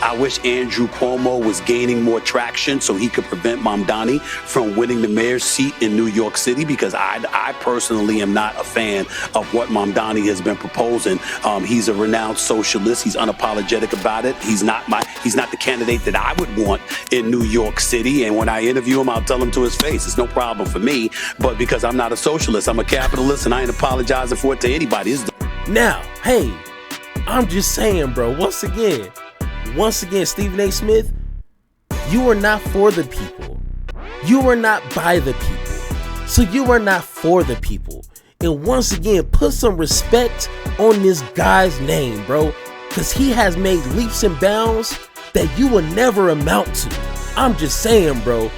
I wish Andrew Cuomo was gaining more traction so he could prevent Mamdani from winning the mayor's seat in New York City, because I personally am not a fan of what Mamdani has been proposing. He's a renowned socialist. He's unapologetic about it. He's not the candidate that I would want in New York City. And when I interview him, I'll tell him to his face, it's no problem for me. But because I'm not a socialist, I'm a capitalist, and I ain't apologizing for it to anybody. Now, hey, I'm just saying, bro, once again, Stephen A. Smith, you are not for the people. You are not by the people. So you are not for the people. And once again, put some respect on this guy's name, bro, because he has made leaps and bounds that you will never amount to. I'm just saying, bro,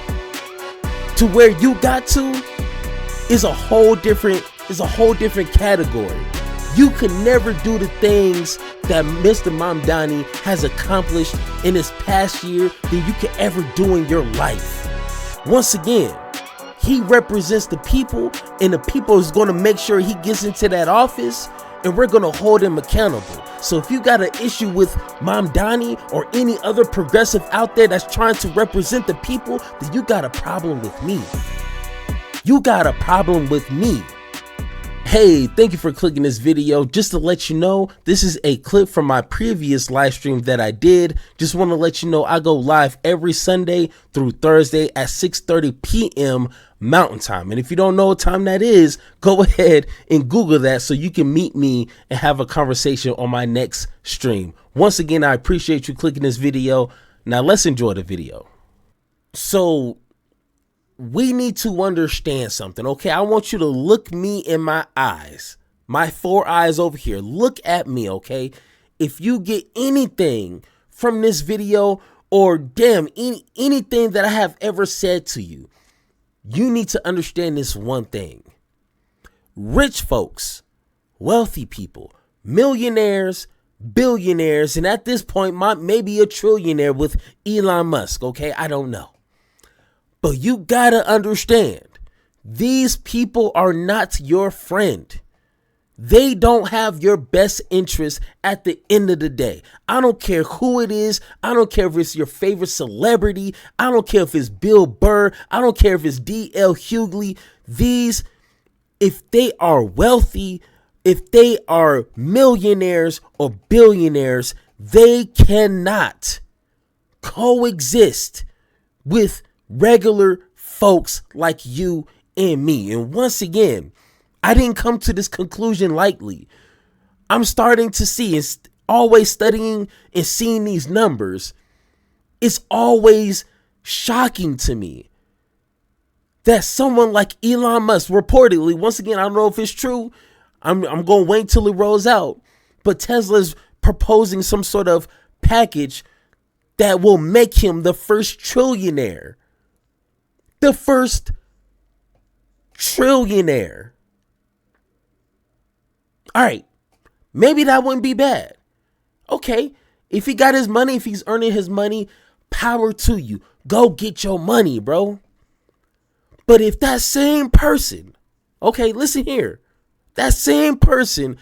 to where you got to is a whole different category. You could never do the things that Mr. Mamdani has accomplished in this past year than you could ever do in your life. Once again, he represents the people, and the people is going to make sure he gets into that office, and we're going to hold him accountable. So if you got an issue with Mamdani or any other progressive out there that's trying to represent the people, then you got a problem with me. You got a problem with me. Hey, thank you for clicking this video. Just to let you know, this is a clip from my previous live stream that I did. Just want to let you know I go live every Sunday through Thursday at 6:30 p.m. Mountain Time. And if you don't know what time that is, go ahead and Google that so you can meet me and have a conversation on my next stream. Once again, I appreciate you clicking this video. Now let's enjoy the video. So we need to understand something, okay? I want you to look me in my eyes, my 4 eyes over here. Look at me, okay? If you get anything from this video, or anything that I have ever said to you, you need to understand this one thing. Rich folks, wealthy people, millionaires, billionaires, and at this point, maybe a trillionaire with Elon Musk, okay? I don't know. But you gotta understand, these people are not your friend. They don't have your best interest at the end of the day. I don't care who it is. I don't care if it's your favorite celebrity. I don't care if it's Bill Burr. I don't care if it's D.L. Hughley. If they are wealthy, if they are millionaires or billionaires, they cannot coexist with regular folks like you and me. And once again, I didn't come to this conclusion lightly. I'm starting to see, and always studying and seeing these numbers, it's always shocking to me that someone like Elon Musk, reportedly, once again, I don't know if it's true, I'm going to wait till it rolls out, but Tesla's proposing some sort of package that will make him the first trillionaire. The first trillionaire. All right, maybe that wouldn't be bad. Okay, if he got his money, if he's earning his money, power to you. Go get your money, bro. But if that same person, okay, listen here, that same person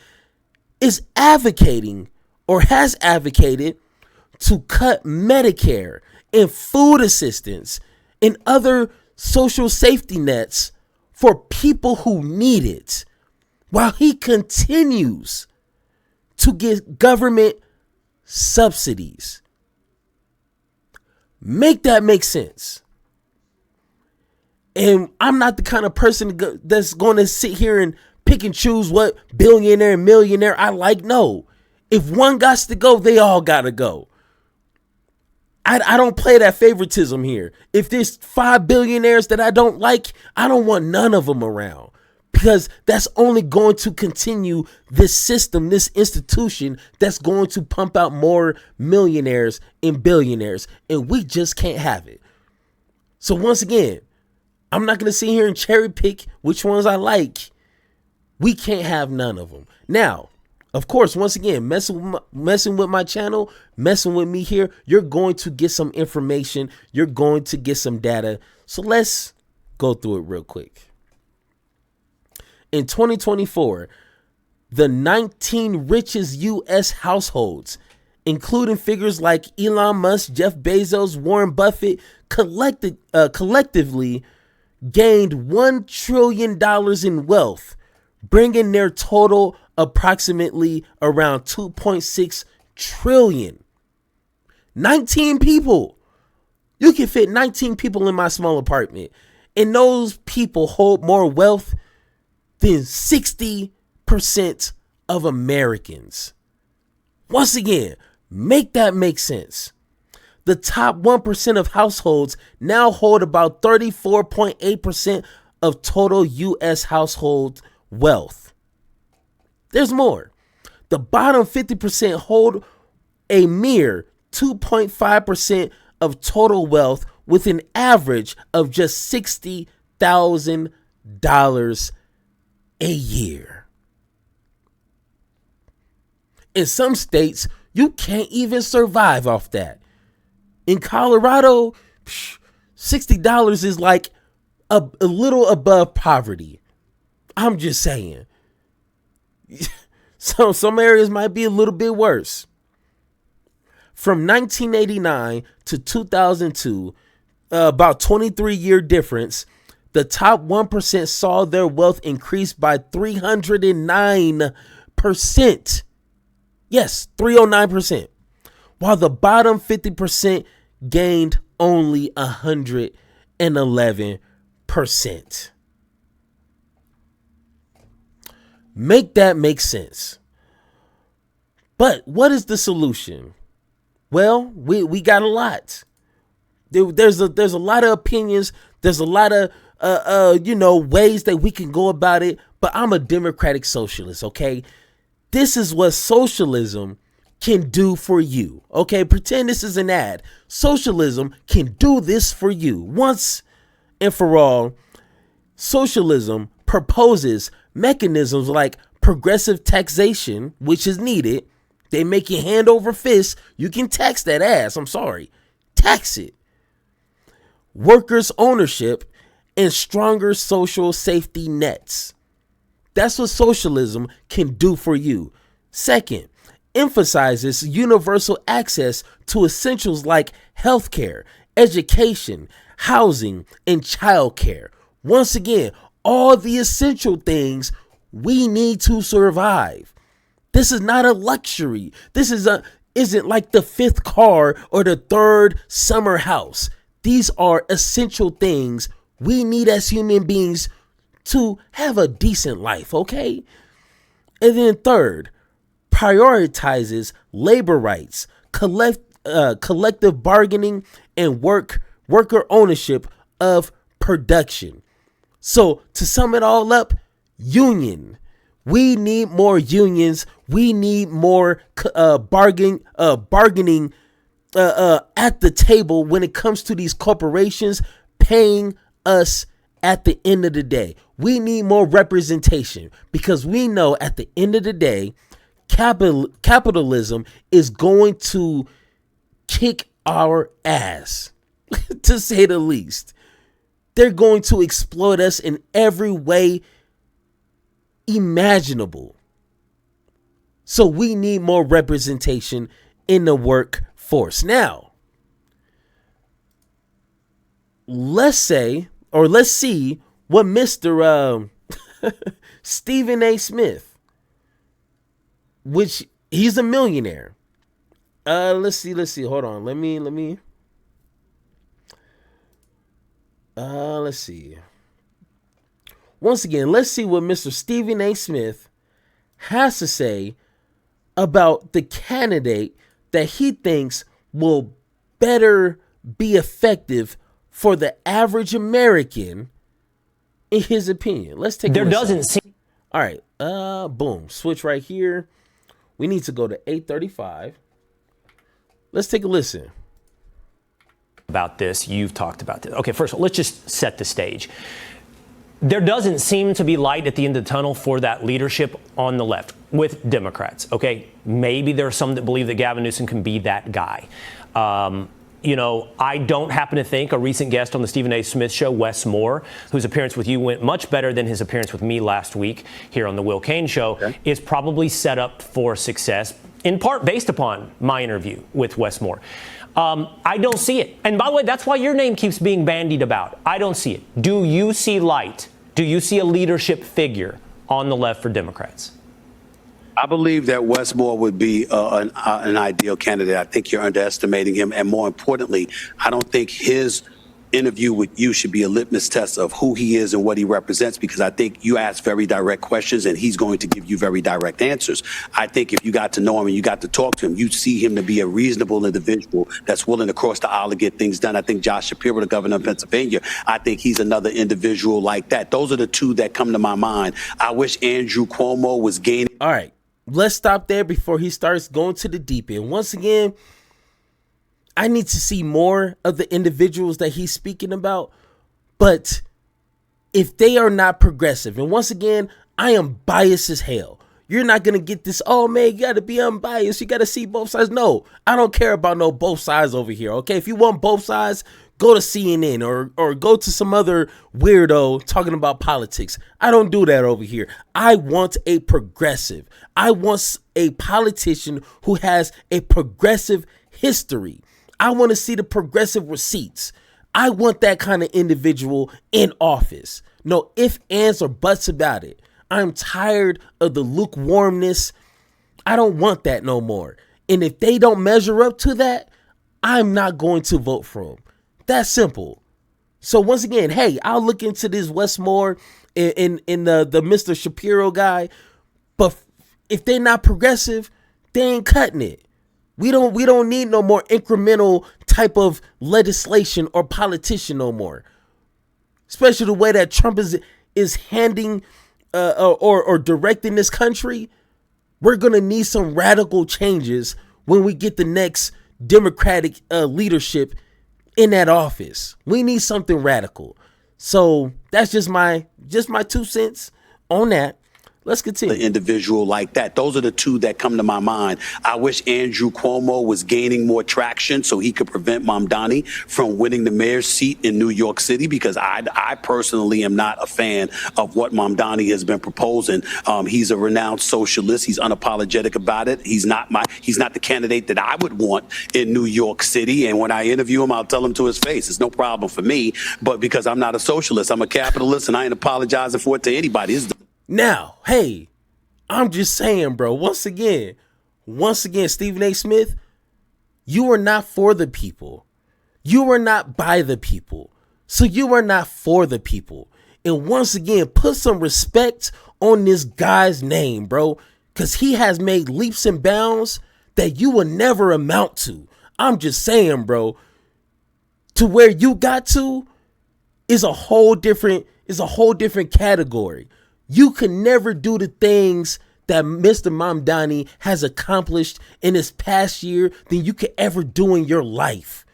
is advocating or has advocated to cut Medicare and food assistance and other social safety nets for people who need it, while he continues to get government subsidies. Make that make sense. And I'm not the kind of person that's going to sit here and pick and choose what billionaire and millionaire I like. No, if one got to go, they all got to go. I don't play that favoritism here. If there's 5 billionaires that I don't like, I don't want none of them around, because that's only going to continue this system, this institution that's going to pump out more millionaires and billionaires, and we just can't have it. So once again, I'm not going to sit here and cherry pick which ones I like. We can't have none of them. Now, of course, once again, messing with my channel, messing with me here, you're going to get some information. You're going to get some data. So let's go through it real quick. In 2024, the 19 richest U.S. households including figures like Elon Musk, Jeff Bezos, Warren Buffett, collectively gained $1 trillion in wealth, bringing their total approximately around 2.6 trillion. 19 people. You can fit 19 people in my small apartment. And those people hold more wealth than 60% of Americans. Once again, make that make sense. The top 1% of households now hold about 34.8% of total U.S. household wealth. There's more. The bottom 50% hold a mere 2.5% of total wealth, with an average of just $60,000 a year. In some states, you can't even survive off that. In Colorado, $60 is like a little above poverty. I'm just saying. So some areas might be a little bit worse. From 1989 to 2002, about 23-year difference, the top 1% saw their wealth increase by 309%. Yes, 309%. While the bottom 50% gained only 111%. Make that make sense. But what is the solution? Well, we got a lot. There's a lot of opinions. There's a lot of ways that we can go about it. But I'm a democratic socialist. Okay, this is what socialism can do for you. Okay, pretend this is an ad. Socialism can do this for you once and for all. Socialism proposes mechanisms like progressive taxation, which is needed. They make you hand over fist. You can tax that ass. I'm sorry. Tax it. Workers' ownership and stronger social safety nets. That's what socialism can do for you. Second, emphasizes universal access to essentials like healthcare, education, housing, and childcare. Once again, all the essential things we need to survive. This is not a luxury. This isn't like the fifth car or the third summer house. These are essential things we need as human beings to have a decent life, okay? And then third, prioritizes labor rights, collective bargaining, and worker ownership of production. So to sum it all up, union. We need more unions. We need more bargaining at the table when it comes to these corporations paying us at the end of the day. We need more representation because we know at the end of the day, capitalism is going to kick our ass, to say the least. They're going to exploit us in every way imaginable. So we need more representation in the workforce. Now, let's see what Mr. Stephen A. Smith, which he's a millionaire. Let's see. Hold on. Let's see. Once again, let's see what Mr. Stephen A. Smith has to say about the candidate that he thinks will better be effective for the average American, in his opinion. Let's take a listen. There doesn't seem. All right. Boom. Switch right here. We need to go to 835. Let's take a listen. About this, you've talked about this. Okay, first of all, let's just set the stage. There doesn't seem to be light at the end of the tunnel for that leadership on the left with Democrats. Okay, maybe there are some that believe that Gavin Newsom can be that guy. I don't happen to think a recent guest on the Stephen A. Smith show, Wes Moore, whose appearance with you went much better than his appearance with me last week here on the Will Cain show, is probably set up for success in part based upon my interview with Wes Moore. I don't see it. And by the way, that's why your name keeps being bandied about. I don't see it. Do you see light? Do you see a leadership figure on the left for Democrats? I believe that Wes Moore would be an ideal candidate. I think you're underestimating him. And more importantly, I don't think his interview with you should be a litmus test of who he is and what he represents, because I think you ask very direct questions and he's going to give you very direct answers. I think if you got to know him and you got to talk to him, you see him to be a reasonable individual that's willing to cross the aisle to get things done. I think Josh Shapiro, the governor of Pennsylvania, I think he's another individual like that. Those are the two that come to my mind. I wish Andrew Cuomo was gaining. All right, let's stop there before he starts going to the deep end. Once again, I need to see more of the individuals that he's speaking about, but if they are not progressive, and once again, I am biased as hell. You're not going to get this, oh man, you got to be unbiased. You got to see both sides. No, I don't care about no both sides over here, okay? If you want both sides, go to CNN or go to some other weirdo talking about politics. I don't do that over here. I want a progressive. I want a politician who has a progressive history. I want to see the progressive receipts. I want that kind of individual in office. No ifs, ands, or buts about it. I'm tired of the lukewarmness. I don't want that no more. And if they don't measure up to that, I'm not going to vote for them. That's simple. So once again, hey, I'll look into this Wes Moore and the Mr. Shapiro guy. But if they're not progressive, they ain't cutting it. We don't need no more incremental type of legislation or politician no more. Especially the way that Trump is handing or directing this country. We're gonna need some radical changes when we get the next Democratic leadership in that office. We need something radical. So that's just my 2 cents on that. Let's continue. An individual like that. Those are the two that come to my mind. I wish Andrew Cuomo was gaining more traction so he could prevent Mamdani from winning the mayor's seat in New York City, because I personally am not a fan of what Mamdani has been proposing. He's a renowned socialist. He's unapologetic about it. He's not the candidate that I would want in New York City. And when I interview him, I'll tell him to his face. It's no problem for me. But because I'm not a socialist, I'm a capitalist, and I ain't apologizing for it to anybody. Now, hey, I'm just saying, bro, once again, Stephen A. Smith, you are not for the people. You are not by the people. So you are not for the people. And once again, put some respect on this guy's name, bro, because he has made leaps and bounds that you will never amount to. I'm just saying, bro, to where you got to is a whole different category. You can never do the things that Mr. Mamdani has accomplished in this past year than you could ever do in your life.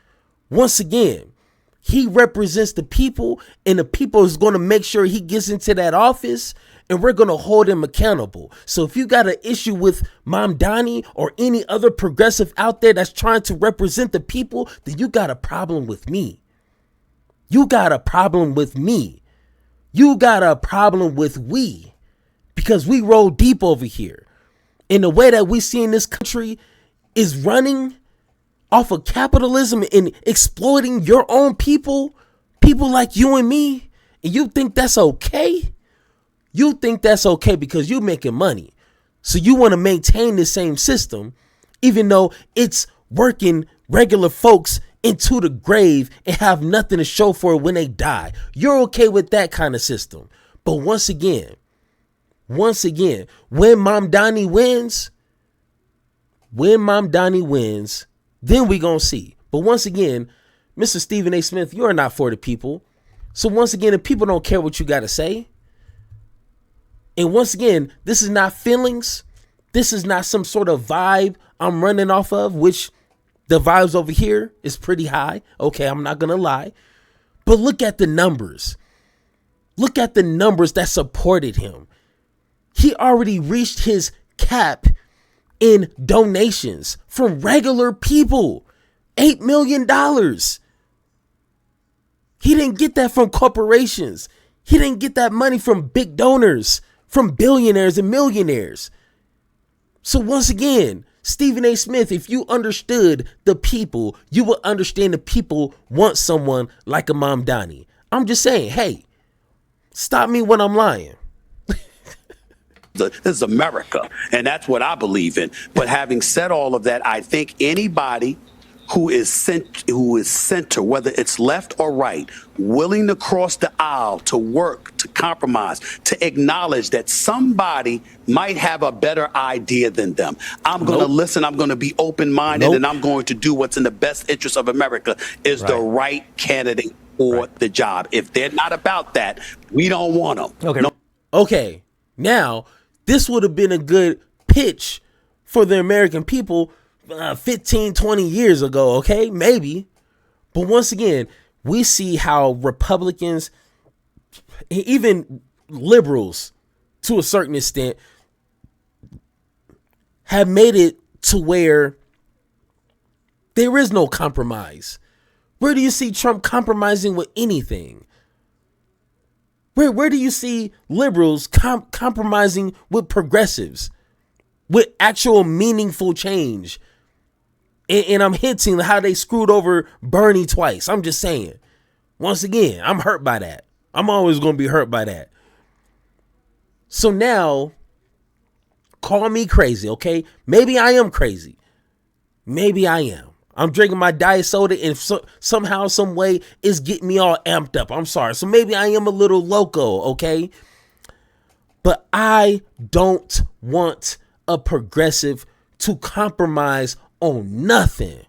Once again, he represents the people, and the people is going to make sure he gets into that office, and we're going to hold him accountable. So if you got an issue with Mamdani or any other progressive out there that's trying to represent the people, then you got a problem with me. You got a problem with me. You got a problem with we, because we roll deep over here. And the way that we see in this country is running off of capitalism and exploiting your own people like you and me. And you think that's okay? You think that's okay because you're making money. So you want to maintain the same system, even though it's working regular folks into the grave and have nothing to show for it when they die. You're okay with that kind of system. But once again, when Mamdani wins, then we gonna see. But once again, Mr. Stephen A. Smith, you are not for the people. So once again, the people don't care what you got to say. And once again, this is not feelings. This is not some sort of vibe I'm running off of, which the vibes over here is pretty high. Okay, I'm not going to lie. But look at the numbers. Look at the numbers that supported him. He already reached his cap in donations from regular people. $8 million. He didn't get that from corporations. He didn't get that money from big donors, from billionaires and millionaires. So once again, Stephen A. Smith, if you understood the people, you would understand the people want someone like a Mamdani. I'm just saying, hey, stop me when I'm lying. This is America, and that's what I believe in. But having said all of that, I think anybody who is center, whether it's left or right, willing to cross the aisle, to work, to compromise, to acknowledge that somebody might have a better idea than them. I'm going to listen. I'm going to be open-minded, and I'm going to do what's in the best interest of America is the right candidate for the job. If they're not about that, we don't want them. Okay. Okay. Now, this would have been a good pitch for the American people 15, 20 years ago, okay? Maybe. But once again, we see how Republicans, even liberals to a certain extent, have made it to where there is no compromise. Where do you see Trump compromising with anything? Where do you see liberals compromising with progressives, with actual meaningful change? And I'm hinting how they screwed over Bernie twice. I'm just saying. Once again, I'm hurt by that. I'm always going to be hurt by that. So now, call me crazy, okay? Maybe I am crazy. Maybe I am. I'm drinking my diet soda and somehow, some way, it's getting me all amped up. I'm sorry. So maybe I am a little loco, okay? But I don't want a progressive to compromise on nothing.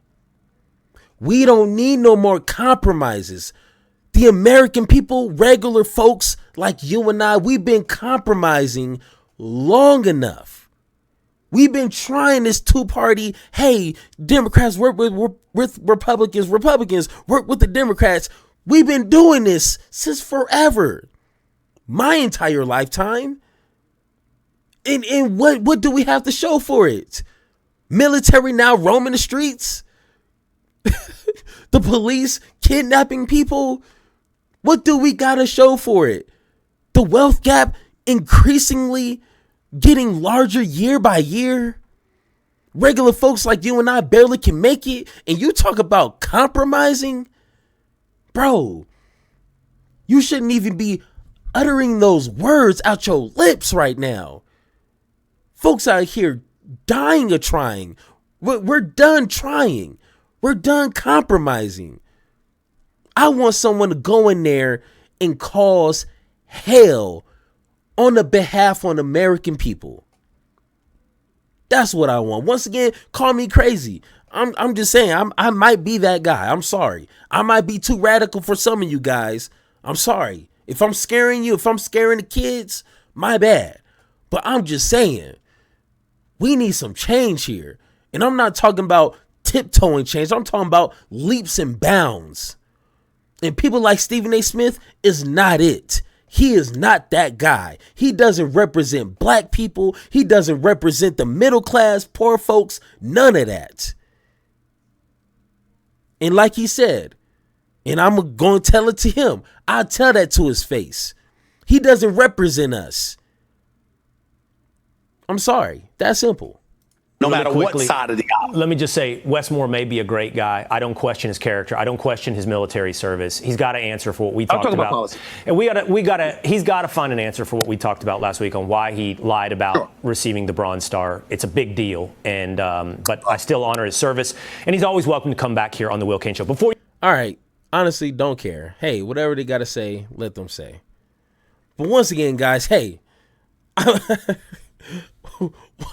We don't need no more compromises. The American people, regular folks like you and I, we've been compromising long enough. We've been trying this two-party, hey, Democrats work with Republicans, Republicans work with the Democrats. We've been doing this since forever. My entire lifetime. And what do we have to show for it? Military now roaming the streets? The police kidnapping people? What do we got to show for it? The wealth gap increasingly getting larger year by year. Regular folks like you and I barely can make it. And you talk about compromising? Bro, you shouldn't even be uttering those words out your lips right now. Folks out here dying of trying. We're done trying. We're done compromising. I want someone to go in there and cause hell on the behalf of American people. That's what I want. Once again, call me crazy. I'm just saying, I might be that guy. I'm sorry. I might be too radical for some of you guys. I'm sorry. If I'm scaring you, if I'm scaring the kids, my bad. But I'm just saying, we need some change here. And I'm not talking about tiptoeing change. I'm talking about leaps and bounds. And people like Stephen A. Smith is not it. He is not that guy. He doesn't represent black people. He doesn't represent the middle class, poor folks, none of that. And like he said, and I'm going to tell it to him, I'll tell that to his face. He doesn't represent us. I'm sorry. That's simple. No matter what side of the aisle. Let me just say, Wes Moore may be a great guy. I don't question his character. I don't question his military service. He's got to answer for what we talked about. Policy. And he's got to find an answer for what we talked about last week on why he lied about receiving the Bronze Star. It's a big deal, and but I still honor his service, and he's always welcome to come back here on the Will Kane Show. All right, honestly, don't care. Hey, whatever they got to say, let them say. But once again, guys, hey,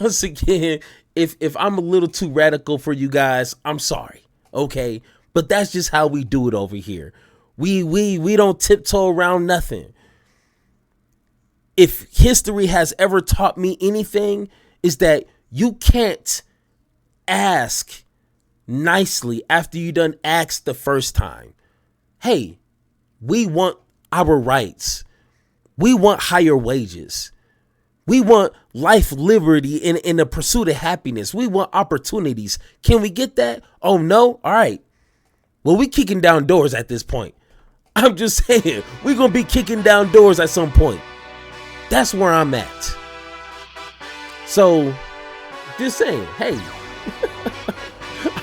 once again, if I'm a little too radical for you guys, I'm sorry. Okay. But that's just how we do it over here. We don't tiptoe around nothing. If history has ever taught me anything, is that you can't ask nicely after you done asked the first time. Hey, we want our rights. We want higher wages. We want life, liberty, in the pursuit of happiness. We want opportunities. Can we get that? Oh, no? All right. Well, we kicking down doors at this point. I'm just saying, we're going to be kicking down doors at some point. That's where I'm at. So, just saying, hey,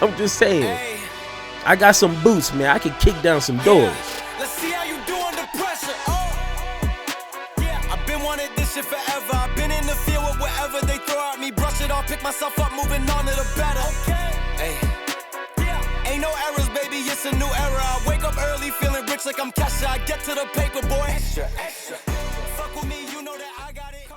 I'm just saying. I got some boots, man. I can kick down some doors. Let's see how you do under pressure. Oh, yeah, I've been wanting this shit forever. I've been in the field with whatever they throw at me. Brush it off, pick myself up, moving on to the better. Okay. Hey. Yeah. Ain't no errors, baby. It's a new era. I wake up early, feeling rich like I'm Kesha. I get to the paper, boy. Extra, extra.